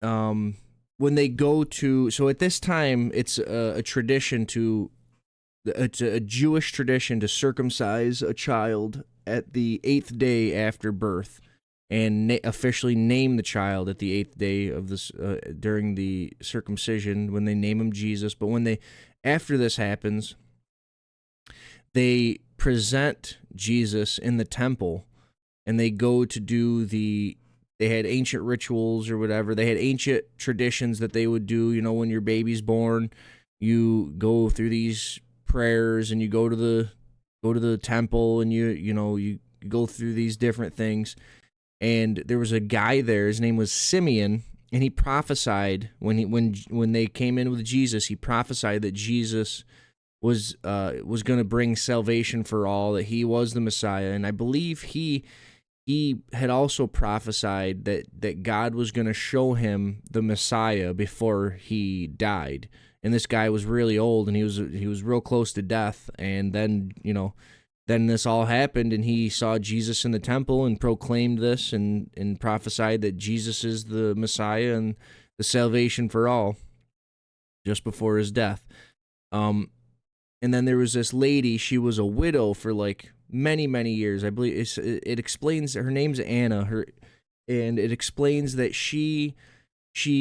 when they go to, so at this time, it's a tradition to, it's a Jewish tradition to circumcise a child at the 8th day after birth, and officially name the child at the 8th day of this, during the circumcision, when they name him Jesus. But when they, after this happens, they present Jesus in the temple, and they go to do they had ancient rituals or whatever. They had ancient traditions that they would do. When your baby's born, you go through these prayers, and you go to the temple, and you go through these different things. And there was a guy there. His name was Simeon, and he prophesied when they came in with Jesus. He prophesied that Jesus was going to bring salvation for all, that he was the Messiah. And I believe he had also prophesied that God was going to show him the Messiah before he died. And this guy was really old, and he was real close to death. And then this all happened, and he saw Jesus in the temple and proclaimed this and prophesied that Jesus is the Messiah and the salvation for all, just before his death. And then there was this lady. She was a widow for like many, many years. I believe it explains, her name's Anna, and it explains that she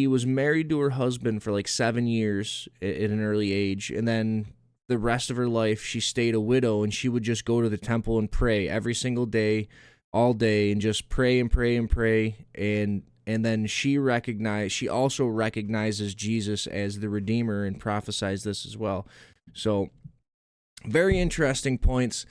was married to her husband for like 7 years at an early age, and then the rest of her life she stayed a widow, and she would just go to the temple and pray every single day, all day, and just pray and pray and pray. And then she also recognizes Jesus as the Redeemer and prophesies this as well. So very interesting points.